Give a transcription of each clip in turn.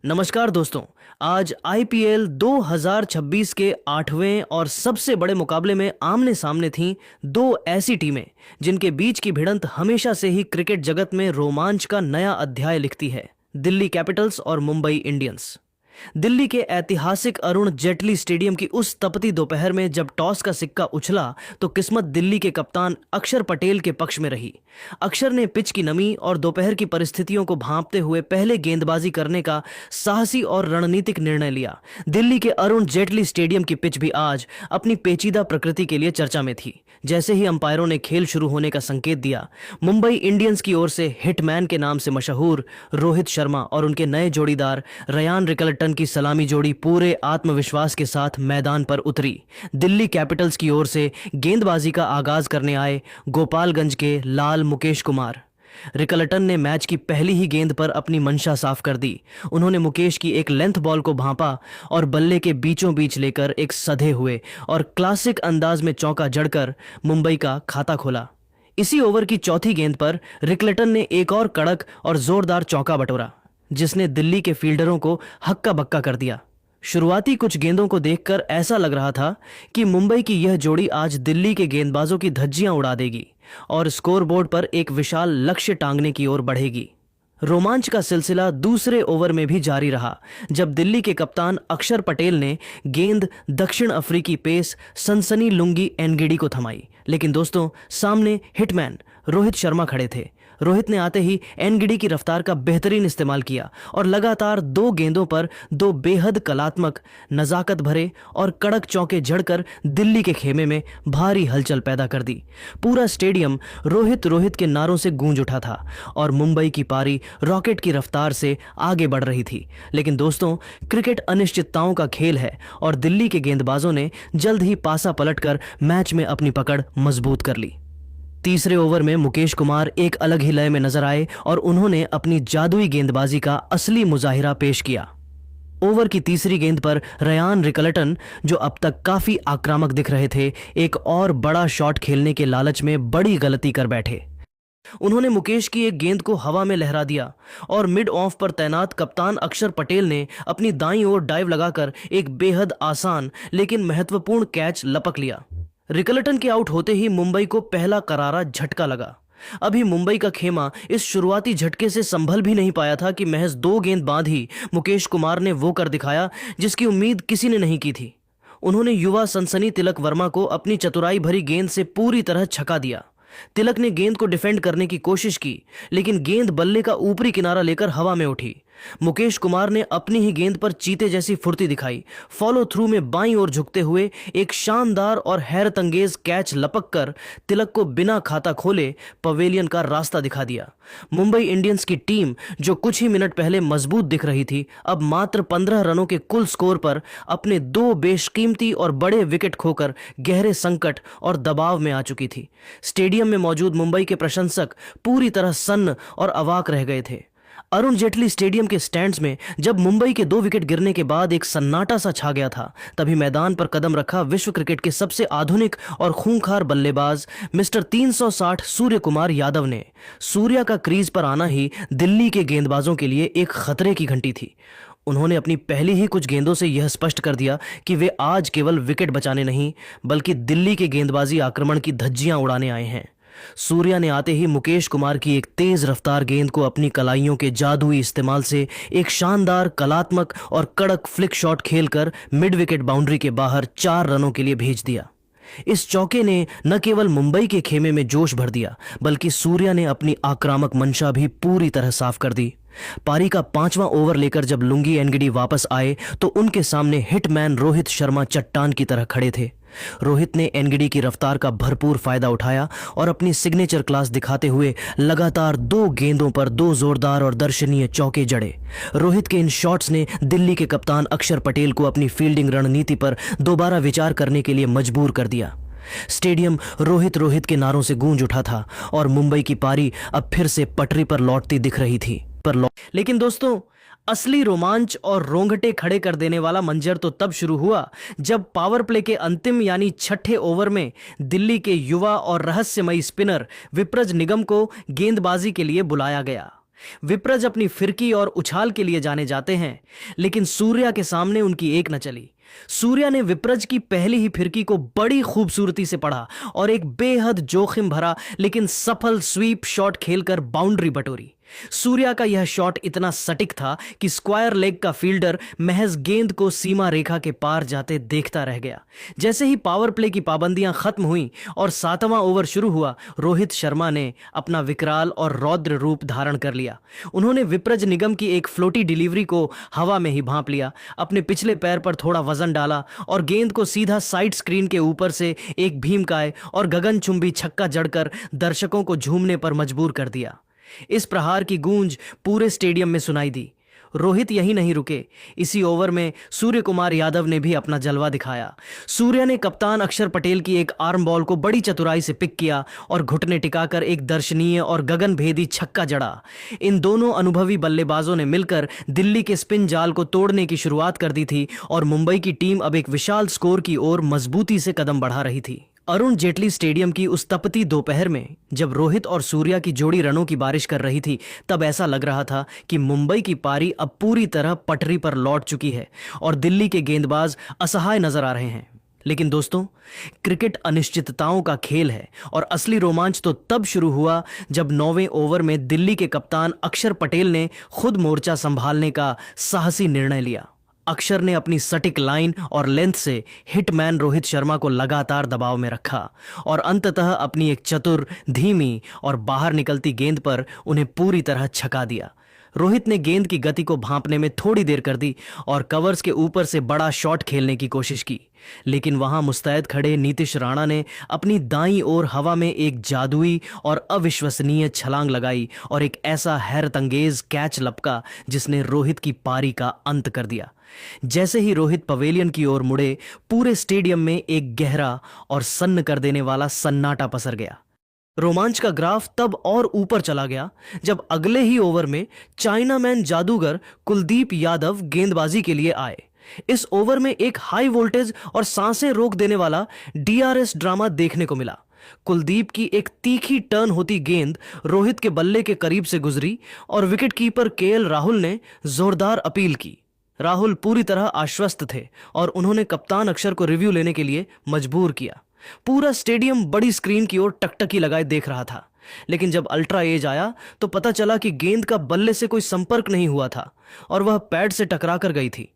नमस्कार दोस्तों। आज आईपीएल 2026 के 8वें और सबसे बड़े मुकाबले में आमने सामने थीं दो ऐसी टीमें जिनके बीच की भिड़ंत हमेशा से ही क्रिकेट जगत में रोमांच का नया अध्याय लिखती है। दिल्ली कैपिटल्स और मुंबई इंडियंस। दिल्ली के ऐतिहासिक अरुण जेटली स्टेडियम की उस तपती दोपहर में जब टॉस का सिक्का उछला तो किस्मत दिल्ली के कप्तान अक्षर पटेल के पक्ष में रही। अक्षर ने पिच की नमी और दोपहर की परिस्थितियों को भांपते हुए पहले गेंदबाजी करने का साहसी और रणनीतिक निर्णय लिया। दिल्ली के अरुण जेटली स्टेडियम की पिच भी आज अपनी पेचीदा प्रकृति के लिए चर्चा में थी। जैसे ही अंपायरों ने खेल शुरू होने का संकेत दिया, मुंबई इंडियंस की ओर से हिटमैन के नाम से मशहूर रोहित शर्मा और उनके नए जोड़ीदार रयान रिकल्टन की सलामी जोड़ी पूरे आत्मविश्वास के साथ मैदान पर उतरी। दिल्ली कैपिटल्स की ओर से गेंदबाजी का आगाज करने आए गोपालगंज के लाल मुकेश कुमार। रिकल्टन ने मैच की पहली ही गेंद पर अपनी मंशा साफ कर दी। उन्होंने मुकेश की एक लेंथ बॉल को भांपा और बल्ले के बीचों बीच लेकर एक सधे हुए और क्लासिक अंदाज में चौका जड़कर मुंबई का खाता खोला। इसी ओवर की चौथी गेंद पर रिकल्टन ने एक और कड़क और जोरदार चौका बटोरा जिसने दिल्ली के फील्डरों को हक्का बक्का कर दिया। शुरुआती कुछ गेंदों को देखकर ऐसा लग रहा था कि मुंबई की यह जोड़ी आज दिल्ली के गेंदबाजों की धज्जियां उड़ा देगी और स्कोरबोर्ड पर एक विशाल लक्ष्य टांगने की ओर बढ़ेगी। रोमांच का सिलसिला दूसरे ओवर में भी जारी रहा जब दिल्ली के कप्तान अक्षर पटेल ने गेंद दक्षिण अफ्रीकी पेस सनसनी लुंगी एनगिडी को थमाई। लेकिन दोस्तों, सामने हिटमैन रोहित शर्मा खड़े थे। रोहित ने आते ही एनगिडी की रफ्तार का बेहतरीन इस्तेमाल किया और लगातार दो गेंदों पर दो बेहद कलात्मक, नजाकत भरे और कड़क चौके जड़कर दिल्ली के खेमे में भारी हलचल पैदा कर दी। पूरा स्टेडियम रोहित रोहित के नारों से गूंज उठा था और मुंबई की पारी रॉकेट की रफ्तार से आगे बढ़ रही थी। लेकिन दोस्तों, क्रिकेट अनिश्चितताओं का खेल है और दिल्ली के गेंदबाजों ने जल्द ही पासा पलटकर मैच में अपनी पकड़ मजबूत कर ली। तीसरे ओवर में मुकेश कुमार एक अलग ही लय में नजर आए और उन्होंने अपनी जादुई गेंदबाजी का असली मुजाहिरा पेश किया। ओवर की तीसरी गेंद पर रयान रिकल्टन, जो अब तक काफी आक्रामक दिख रहे थे, एक और बड़ा शॉट खेलने के लालच में बड़ी गलती कर बैठे। उन्होंने मुकेश की एक गेंद को हवा में लहरा दिया और मिड ऑफ पर तैनात कप्तान अक्षर पटेल ने अपनी दाईं ओर डाइव लगाकर एक बेहद आसान लेकिन महत्वपूर्ण कैच लपक लिया। रिकल्टन के आउट होते ही मुंबई को पहला करारा झटका लगा। अभी मुंबई का खेमा इस शुरुआती झटके से संभल भी नहीं पाया था कि महज दो गेंद बाद ही मुकेश कुमार ने वो कर दिखाया जिसकी उम्मीद किसी ने नहीं की थी। उन्होंने युवा सनसनी तिलक वर्मा को अपनी चतुराई भरी गेंद से पूरी तरह छका दिया। तिलक ने गेंद को डिफेंड करने की कोशिश की, लेकिन गेंद बल्ले का ऊपरी किनारा लेकर हवा में उठी। मुकेश कुमार ने अपनी ही गेंद पर चीते जैसी फुर्ती दिखाई। फॉलो थ्रू में बाईं ओर झुकते हुए एक शानदार और हैरत अंगेज कैच लपक कर तिलक को बिना खाता खोले पवेलियन का रास्ता दिखा दिया। मुंबई इंडियंस की टीम, जो कुछ ही मिनट पहले मजबूत दिख रही थी, अब मात्र 15 रनों के कुल स्कोर पर अपने दो बेशकीमती और बड़े विकेट खोकर गहरे संकट और दबाव में आ चुकी थी। स्टेडियम में मौजूद मुंबई के प्रशंसक पूरी तरह सन्न और अवाक रह गए थे। अरुण जेटली स्टेडियम के स्टैंड्स में जब मुंबई के दो विकेट गिरने के बाद एक सन्नाटा सा छा गया था, तभी मैदान पर कदम रखा विश्व क्रिकेट के सबसे आधुनिक और खूंखार बल्लेबाज मिस्टर 360 सूर्य कुमार यादव ने। सूर्या का क्रीज पर आना ही दिल्ली के गेंदबाजों के लिए एक खतरे की घंटी थी। उन्होंने अपनी पहली ही कुछ गेंदों से यह स्पष्ट कर दिया कि वे आज केवल विकेट बचाने नहीं, बल्कि दिल्ली के गेंदबाजी आक्रमण की धज्जियां उड़ाने आए हैं। सूर्या ने आते ही मुकेश कुमार की एक तेज रफ्तार गेंद को अपनी कलाइयों के जादुई इस्तेमाल से एक शानदार, कलात्मक और कड़क फ्लिक शॉट खेलकर मिड विकेट बाउंड्री के बाहर 4 रनों के लिए भेज दिया। इस चौके ने न केवल मुंबई के खेमे में जोश भर दिया, बल्कि सूर्या ने अपनी आक्रामक मंशा भी पूरी तरह साफ कर दी। पारी का 5वां ओवर लेकर जब लुंगी एनगिडी वापस आए तो उनके सामने हिटमैन रोहित शर्मा चट्टान की तरह खड़े थे। रोहित ने एनगिडी की रफ्तार का भरपूर फायदा उठाया और अपनी सिग्नेचर क्लास दिखाते हुए लगातार दो गेंदों पर दो जोरदार और दर्शनीय चौके जड़े। रोहित के इन शॉट्स ने दिल्ली के कप्तान अक्षर पटेल को अपनी फील्डिंग रणनीति पर दोबारा विचार करने के लिए मजबूर कर दिया। स्टेडियम रोहित रोहित के नारों से गूंज उठा था और मुंबई की पारी अब फिर से पटरी पर लौटती दिख रही थी। लेकिन दोस्तों, असली रोमांच और रोंगटे खड़े कर देने वाला मंजर तो तब शुरू हुआ जब पावर प्ले के अंतिम यानी छठे ओवर में दिल्ली के युवा और रहस्यमयी स्पिनर विप्रज निगम को गेंदबाजी के लिए बुलाया गया। विप्रज अपनी फिरकी और उछाल के लिए जाने जाते हैं, लेकिन सूर्या के सामने उनकी एक न चली। सूर्या ने विप्रज की पहली ही फिरकी को बड़ी खूबसूरती से पढ़ा और एक बेहद जोखिम भरा लेकिन सफल स्वीप शॉट खेलकर बाउंड्री बटोरी। सूर्या का यह शॉट इतना सटीक था कि स्क्वायर लेग का फील्डर महज गेंद को सीमा रेखा के पार जाते देखता रह गया। जैसे ही पावर प्ले की पाबंदियां खत्म हुईं और 7वां ओवर शुरू हुआ, रोहित शर्मा ने अपना विकराल और रौद्र रूप धारण कर लिया। उन्होंने विप्रज निगम की एक फ्लोटी डिलीवरी को हवा में ही भांप लिया, अपने पिछले पैर पर थोड़ा वजन डाला और गेंद को सीधा साइड स्क्रीन के ऊपर से एक भीमकाय और गगनचुंबी छक्का जड़कर दर्शकों को झूमने पर मजबूर कर दिया। इस प्रहार की गूंज पूरे स्टेडियम में सुनाई दी। रोहित यहीं नहीं रुके। इसी ओवर में सूर्य कुमार यादव ने भी अपना जलवा दिखाया। सूर्या ने कप्तान अक्षर पटेल की एक आर्म बॉल को बड़ी चतुराई से पिक किया और घुटने टिकाकर एक दर्शनीय और गगनभेदी छक्का जड़ा। इन दोनों अनुभवी बल्लेबाजों ने मिलकर दिल्ली के स्पिन जाल को तोड़ने की शुरुआत कर दी थी और मुंबई की टीम अब एक विशाल स्कोर की ओर मजबूती से कदम बढ़ा रही थी। अरुण जेटली स्टेडियम की उस तपती दोपहर में जब रोहित और सूर्या की जोड़ी रनों की बारिश कर रही थी, तब ऐसा लग रहा था कि मुंबई की पारी अब पूरी तरह पटरी पर लौट चुकी है और दिल्ली के गेंदबाज असहाय नजर आ रहे हैं। लेकिन दोस्तों, क्रिकेट अनिश्चितताओं का खेल है और असली रोमांच तो तब शुरू हुआ जब 9वें ओवर में दिल्ली के कप्तान अक्षर पटेल ने खुद मोर्चा संभालने का साहसी निर्णय लिया। अक्षर ने अपनी सटीक लाइन और लेंथ से हिटमैन रोहित शर्मा को लगातार दबाव में रखा और अंततः अपनी एक चतुर, धीमी और बाहर निकलती गेंद पर उन्हें पूरी तरह छका दिया। रोहित ने गेंद की गति को भांपने में थोड़ी देर कर दी और कवर्स के ऊपर से बड़ा शॉट खेलने की कोशिश की, लेकिन वहां मुस्तैद खड़े नीतीश राणा ने अपनी दाईं ओर हवा में एक जादुई और अविश्वसनीय छलांग लगाई और एक ऐसा हैरतअंगेज कैच लपका जिसने रोहित की पारी का अंत कर दिया। जैसे ही रोहित पवेलियन की ओर मुड़े, पूरे स्टेडियम में एक गहरा और सन्न कर देने वाला सन्नाटा पसर गया। रोमांच का ग्राफ तब और ऊपर चला गया जब अगले ही ओवर में चाइनामैन जादूगर कुलदीप यादव गेंदबाजी के लिए आए। इस ओवर में एक हाई वोल्टेज और सांसें रोक देने वाला DRS ड्रामा देखने को मिला। कुलदीप की एक तीखी टर्न होती गेंद रोहित के बल्ले के करीब से गुजरी और विकेटकीपर KL राहुल ने जोरदार अपील की। राहुल पूरी तरह आश्वस्त थे और उन्होंने कप्तान अक्षर को रिव्यू लेने के लिए मजबूर किया। पूरा स्टेडियम बड़ी स्क्रीन की ओर टकटकी लगाए देख रहा था, लेकिन जब अल्ट्रा एज आया तो पता चला कि गेंद का बल्ले से कोई संपर्क नहीं हुआ था और वह पैड से टकरा कर गई थी।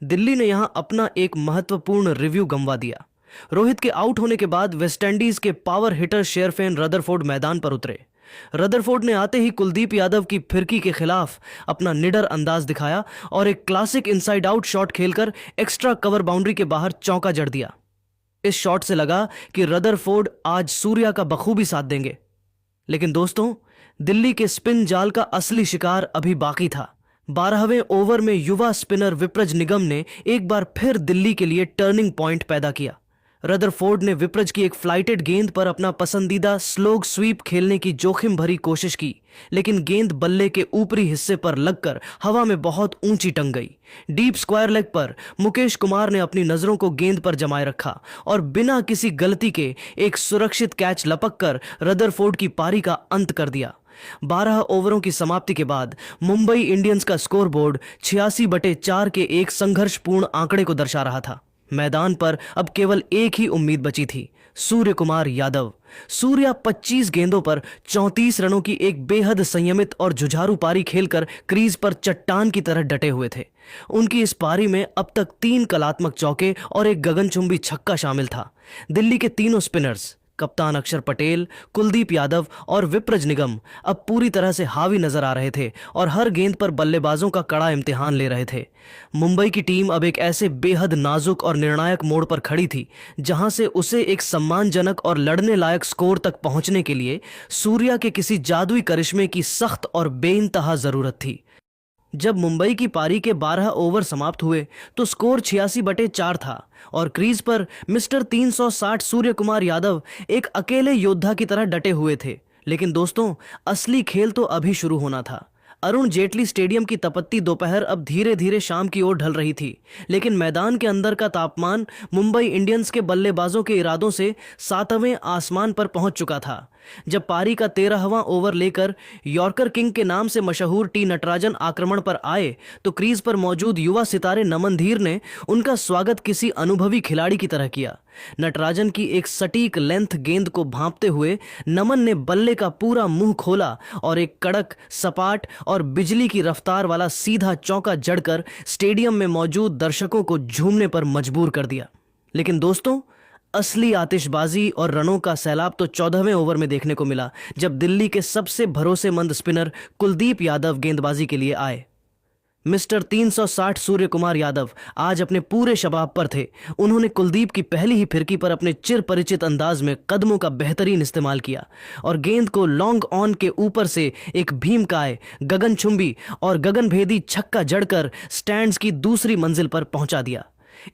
दिल्ली ने यहां अपना एक महत्वपूर्ण रिव्यू गंवा दिया। रोहित के आउट होने के बाद वेस्टइंडीज के पावर हिटर शेरफेन रदरफोर्ड मैदान पर उतरे। रदरफोर्ड ने आते ही कुलदीप यादव की फिरकी के खिलाफ अपना निडर अंदाज दिखाया और एक क्लासिक इनसाइड आउट शॉट खेलकर एक्स्ट्रा कवर बाउंड्री के बाहर चौका जड़ दिया। इस शॉट से लगा कि रदरफोर्ड आज सूर्या का बखूबी साथ देंगे। लेकिन दोस्तों, दिल्ली के स्पिन जाल का असली शिकार अभी बाकी था। 12वें ओवर में युवा स्पिनर विप्रज निगम ने एक बार फिर दिल्ली के लिए टर्निंग पॉइंट पैदा किया। रदरफोर्ड ने विप्रज की एक फ्लाइटेड गेंद पर अपना पसंदीदा स्लोग स्वीप खेलने की जोखिम भरी कोशिश की, लेकिन गेंद बल्ले के ऊपरी हिस्से पर लगकर हवा में बहुत ऊंची टंग गई। डीप स्क्वायर लेग पर मुकेश कुमार ने अपनी नजरों को गेंद पर जमाए रखा और बिना किसी गलती के एक सुरक्षित कैच लपककर रदरफोर्ड की पारी का अंत कर दिया। 12 ओवरों की समाप्ति के बाद मुंबई इंडियंस का स्कोरबोर्ड 86/4 के एक संघर्षपूर्ण आंकड़े को दर्शा रहा था। मैदान पर अब केवल एक ही उम्मीद बची थी, सूर्य कुमार यादव। सूर्या 25 गेंदों पर 34 रनों की एक बेहद संयमित और जुझारू पारी खेलकर क्रीज पर चट्टान की तरह डटे हुए थे। उनकी इस पारी में अब तक 3 कलात्मक चौके और एक गगनचुंबी छक्का शामिल था। दिल्ली के तीनों स्पिनर्स कप्तान अक्षर पटेल, कुलदीप यादव और विप्रज निगम अब पूरी तरह से हावी नजर आ रहे थे और हर गेंद पर बल्लेबाजों का कड़ा इम्तिहान ले रहे थे। मुंबई की टीम अब एक ऐसे बेहद नाजुक और निर्णायक मोड़ पर खड़ी थी जहां से उसे एक सम्मानजनक और लड़ने लायक स्कोर तक पहुंचने के लिए सूर्या के किसी जादुई करिश्मे की सख्त और बेइंतहा जरूरत थी। जब मुंबई की पारी के 12 ओवर समाप्त हुए तो स्कोर 86/4 था और क्रीज पर मिस्टर 360 सूर्य कुमार यादव एक अकेले योद्धा की तरह डटे हुए थे। लेकिन दोस्तों, असली खेल तो अभी शुरू होना था। अरुण जेटली स्टेडियम की तपती दोपहर अब धीरे धीरे शाम की ओर ढल रही थी, लेकिन मैदान के अंदर का तापमान मुंबई इंडियंस के बल्लेबाजों के इरादों से 7वें आसमान पर पहुंच चुका था। जब पारी का 13वां ओवर लेकर यॉर्कर किंग के नाम से मशहूर टी नटराजन आक्रमण पर आए तो क्रीज पर मौजूद युवा सितारे नमन धीर ने उनका स्वागत किसी अनुभवी खिलाड़ी की तरह किया। नटराजन की एक सटीक लेंथ गेंद को भांपते हुए नमन ने बल्ले का पूरा मुंह खोला और एक कड़क, सपाट और बिजली की रफ्तार वाला सीधा चौका जड़कर स्टेडियम में मौजूद दर्शकों को झूमने पर मजबूर कर दिया। लेकिन दोस्तों, असली आतिशबाजी और रनों का सैलाब तो 14वें ओवर में देखने को मिला, जब दिल्ली के सबसे भरोसेमंद स्पिनर कुलदीप यादव गेंदबाजी के लिए आए। मिस्टर 360 सूर्य कुमार यादव आज अपने पूरे शबाब पर थे। उन्होंने कुलदीप की पहली ही फिरकी पर अपने चिर परिचित अंदाज में कदमों का बेहतरीन इस्तेमाल किया और गेंद को लॉन्ग ऑन के ऊपर से एक भीमकाय, गगनचुंबी और गगनभेदी छक्का जड़कर स्टैंड्स की दूसरी मंजिल पर पहुंचा दिया।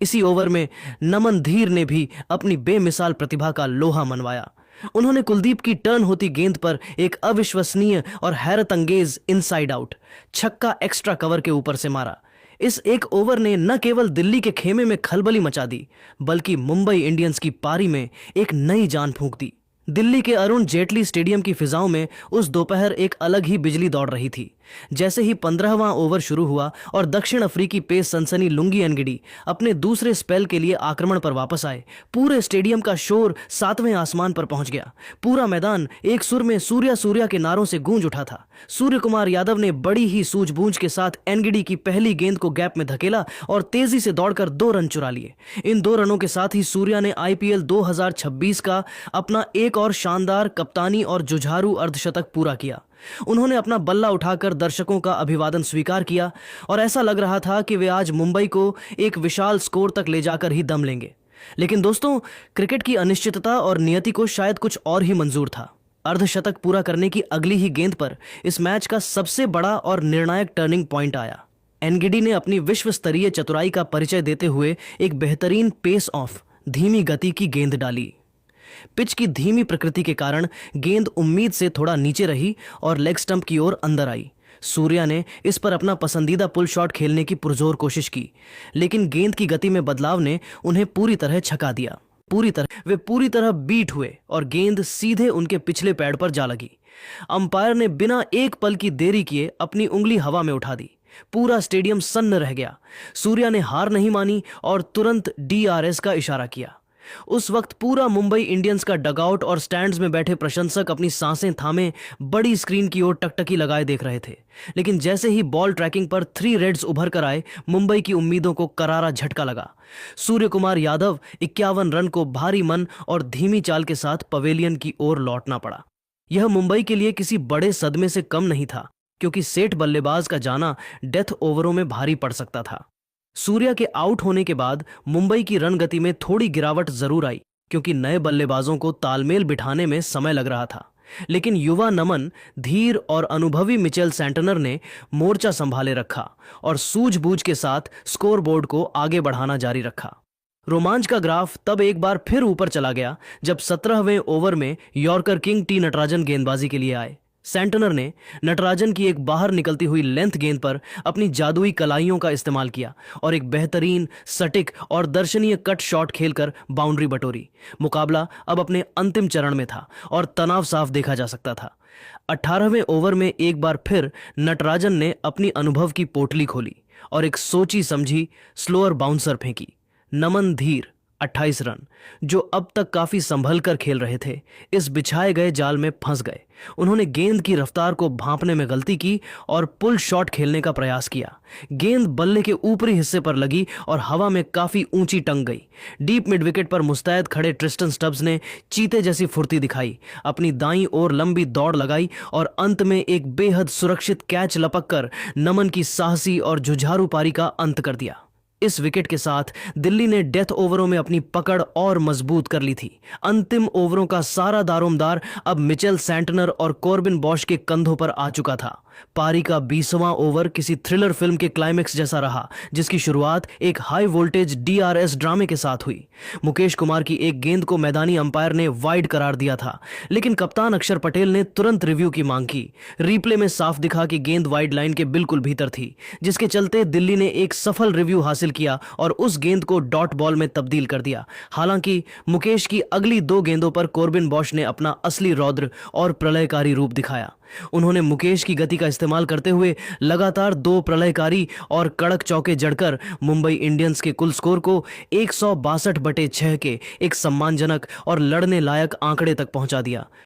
इसी ओवर में नमन धीर ने भी अपनी बेमिसाल प्रतिभा का लोहा मनवाया। उन्होंने कुलदीप की टर्न होती गेंद पर एक अविश्वसनीय और हैरत अंगेज इनसाइड आउट छक्का एक्स्ट्रा कवर के ऊपर से मारा। इस एक ओवर ने न केवल दिल्ली के खेमे में खलबली मचा दी, बल्कि मुंबई इंडियंस की पारी में एक नई जान फूंक दी। दिल्ली के अरुण जेटली स्टेडियम की फिजाओं में उस दोपहर एक अलग ही बिजली दौड़ रही थी। जैसे ही 15वां ओवर शुरू हुआ और दक्षिण अफ्रीकी पेस सनसनी लुंगी एनगिडी अपने दूसरे स्पेल के लिए आक्रमण पर वापस आए, पूरे स्टेडियम का शोर 7वें आसमान पर पहुंच गया। पूरा मैदान एक सुर में सूर्या सूर्या के नारों से गूंज उठा था। सूर्य कुमार यादव ने बड़ी ही सूझबूझ के साथ एनगिडी की पहली गेंद को गैप में धकेला और तेजी से दौड़कर 2 रन चुरा लिए। इन 2 रनों के साथ ही सूर्या ने आईपीएल 2026 का अपना एक और शानदार कप्तानी और जुझारू अर्धशतक पूरा किया। उन्होंने अपना बल्ला उठाकर दर्शकों का अभिवादन स्वीकार किया और ऐसा लग रहा था कि वे आज मुंबई को एक विशाल स्कोर तक ले जाकर ही दम लेंगे। लेकिन दोस्तों, क्रिकेट की अनिश्चितता और नियति को शायद कुछ और ही मंजूर था। अर्धशतक पूरा करने की अगली ही गेंद पर इस मैच का सबसे बड़ा और निर्णायक टर्निंग पॉइंट आया। एनगिडी ने अपनी विश्व स्तरीय चतुराई का परिचय देते हुए एक बेहतरीन पेस ऑफ धीमी गति की गेंद डाली। पिच की धीमी प्रकृति के कारण गेंद उम्मीद से थोड़ा नीचे रही और लेग स्टंप की ओर अंदर आई। सूर्या ने इस पर अपना पसंदीदा पुल शॉट खेलने की पुरजोर कोशिश की, लेकिन गेंद की गति में बदलाव ने उन्हें पूरी तरह छका दिया। वे पूरी तरह बीट हुए और गेंद सीधे उनके पिछले पैड पर जा लगी। अंपायर ने बिना एक पल की देरी किए अपनी उंगली हवा में उठा दी। पूरा स्टेडियम सन्न रह गया। सूर्या ने हार नहीं मानी और तुरंत DRS का इशारा किया। उस वक्त पूरा मुंबई इंडियंस का डगआउट और स्टैंड्स में बैठे प्रशंसक अपनी सांसें थामे बड़ी स्क्रीन की ओर टकटकी लगाए देख रहे थे। लेकिन जैसे ही बॉल ट्रैकिंग पर 3 रेड्स उभर कर आए, मुंबई की उम्मीदों को करारा झटका लगा। सूर्य कुमार यादव 51 रन को भारी मन और धीमी चाल के साथ पवेलियन की ओर लौटना पड़ा। यह मुंबई के लिए किसी बड़े सदमे से कम नहीं था, क्योंकि सेठ बल्लेबाज का जाना डेथ ओवरों में भारी पड़ सकता था। सूर्या के आउट होने के बाद मुंबई की रन गति में थोड़ी गिरावट जरूर आई, क्योंकि नए बल्लेबाजों को तालमेल बिठाने में समय लग रहा था। लेकिन युवा नमन धीर और अनुभवी मिचेल सैंटनर ने मोर्चा संभाले रखा और सूझबूझ के साथ स्कोरबोर्ड को आगे बढ़ाना जारी रखा। रोमांच का ग्राफ तब एक बार फिर ऊपर चला गया जब 17वें ओवर में यॉर्कर किंग टी नटराजन गेंदबाजी के लिए आए। सैंटनर ने नटराजन की एक बाहर निकलती हुई लेंथ गेंद पर अपनी जादुई कलाइयों का इस्तेमाल किया और एक बेहतरीन, सटीक और दर्शनीय कट शॉट खेलकर बाउंड्री बटोरी। मुकाबला अब अपने अंतिम चरण में था और तनाव साफ देखा जा सकता था। 18वें ओवर में एक बार फिर नटराजन ने अपनी अनुभव की पोटली खोली और एक सोची समझी स्लोअर बाउंसर फेंकी। नमन धीर 28 रन, जो अब तक काफी संभल कर खेल रहे थे, इस बिछाए गए जाल में फंस गए। उन्होंने गेंद की रफ्तार को भांपने में गलती की और पुल शॉट खेलने का प्रयास किया। गेंद बल्ले के ऊपरी हिस्से पर लगी और हवा में काफी ऊंची टंग गई। डीप मिड विकेट पर मुस्तैद खड़े ट्रिस्टन स्टब्स ने चीते जैसी फुर्ती दिखाई, अपनी दाईं ओर लंबी दौड़ लगाई और अंत में एक बेहद सुरक्षित कैच लपक कर नमन की साहसी और जुझारू पारी का अंत कर दिया। इस विकेट के साथ दिल्ली ने डेथ ओवरों में अपनी पकड़ और मजबूत कर ली थी। अंतिम ओवरों का सारा दारोमदार अब मिचेल सैंटनर और कॉर्बिन बॉश के कंधों पर आ चुका था। पारी का 20वां ओवर किसी थ्रिलर फिल्म के क्लाइमेक्स जैसा रहा, जिसकी शुरुआत एक हाई वोल्टेज डीआरएस ड्रामे के साथ हुई। मुकेश कुमार की एक गेंद को मैदानी अंपायर ने वाइड करार दिया था, लेकिन कप्तान अक्षर पटेल ने तुरंत रिव्यू की मांग की। रिप्ले में साफ दिखा कि गेंद वाइड लाइन के बिल्कुल भीतर थी, जिसके चलते दिल्ली ने एक सफल रिव्यू हासिल किया और उस गेंद को डॉट बॉल में तब्दील कर दिया। हालांकि मुकेश की अगली 2 गेंदों पर कॉर्बिन बॉश ने अपना असली रौद्र और प्रलयकारी रूप दिखाया। उन्होंने मुकेश की गति का इस्तेमाल करते हुए लगातार 2 प्रलयकारी और कड़क चौके जड़कर मुंबई इंडियंस के कुल स्कोर को 162/6 के एक सम्मानजनक और लड़ने लायक आंकड़े तक पहुंचा दिया।